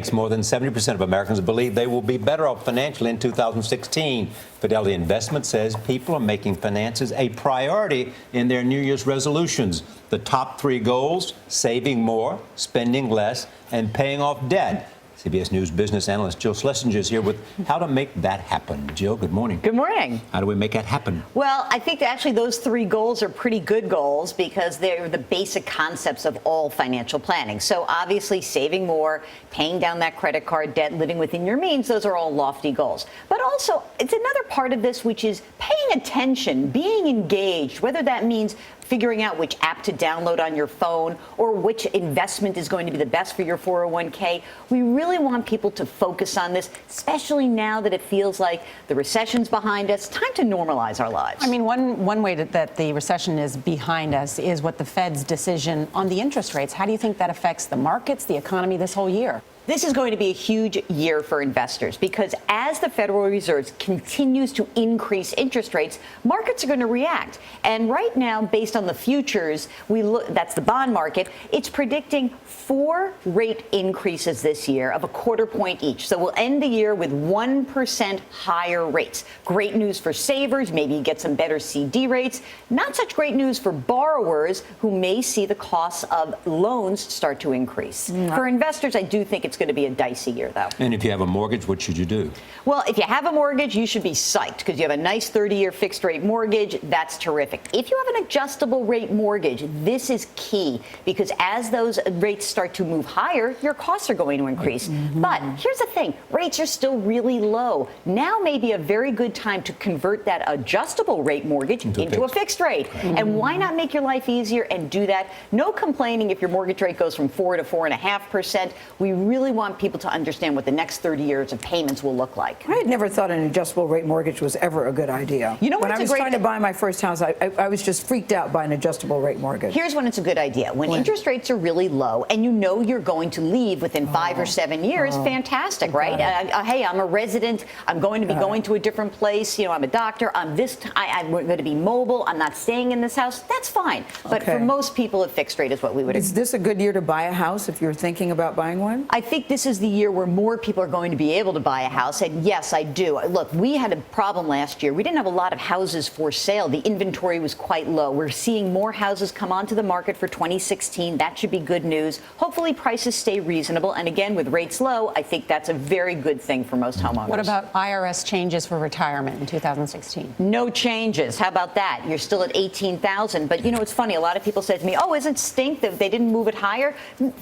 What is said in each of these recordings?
makes more than 70% of Americans believe they will be better off financially in 2016. Fidelity Investments says people are making finances a priority in their New Year's resolutions. The top 3 goals: saving more, spending less, and paying off debt. CBS News business analyst Jill Schlesinger is here with how to make that happen. Jill, good morning. Good morning. How do we make that happen? Well, I think that actually those 3 goals are pretty good goals because they're the basic concepts of all financial planning. So obviously saving more, paying down that credit card debt, living within your means, those are all lofty goals. But also, it's another part of this which is paying attention, being engaged, whether that means figuring out which app to download on your phone or which investment is going to be the best for your 401k. We really want people to focus on this, especially now that it feels like the recession's behind us. Time to normalize our lives. I mean, one way that the recession is behind us is what the Fed's decision on the interest rates. How do you think that affects the markets, the economy this whole year? This is going to be a huge year for investors because as the Federal Reserve continues to increase interest rates, markets are going to react. And right now, based on the futures, that's the bond market, it's predicting 4 rate increases this year of a 1/4 point each. So we'll end the year with 1% higher rates. Great news for savers. Maybe you get some better CD rates. Not such great news for borrowers who may see the costs of loans start to increase. For investors, I do think it's going to be a dicey year, though. And if you have a mortgage, what should you do? Well, if you have a mortgage, you should be psyched because you have a nice 30-year fixed rate mortgage. That's terrific. If you have an adjustable rate mortgage, this is key because as those rates start to move higher, your costs are going to increase. But here's the thing. Rates are still really low. Now may be a very good time to convert that adjustable rate mortgage into a fixed rate. And why not make your life easier and do that? No complaining if your mortgage rate goes from 4 to 4.5%. We really want people to understand what the next 30 years of payments will look like. I had never thought an adjustable rate mortgage was ever a good idea. You know, when I was trying to buy my first house, I was just freaked out by an adjustable rate mortgage. Here's when it's a good idea. When interest rates are really low and you know you're going to leave within 5 or 7 years, fantastic, right? Hey, I'm a resident. I'm going to be going to a different place. You know, I'm a doctor. I'm going to be mobile. I'm not staying in this house. That's fine. But for most people, a fixed rate is what we would. Is this a good year to buy a house if you're thinking about buying one? I think this is the year where more people are going to be able to buy a house. And yes, I do. Look, we had a problem last year. We didn't have a lot of houses for sale. The inventory was quite low. We're seeing more houses come onto the market for 2016. That should be good news. Hopefully prices stay reasonable. And again, with rates low, I think that's a very good thing for most homeowners. What about IRS changes for retirement in 2016? No changes. How about that? You're still at $18,000. But you know, it's funny. A lot of people say to me, oh, isn't it stink that they didn't move it higher?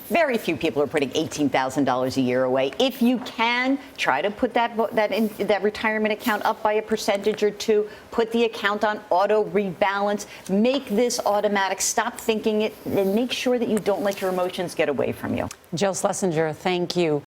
Very few people are putting $18,000 a year away. If you can, try to put that retirement account up by a percentage or 2. Put the account on auto rebalance. Make this automatic. Stop thinking it, and make sure that you don't let your emotions get away from you. Jill Schlesinger, thank you.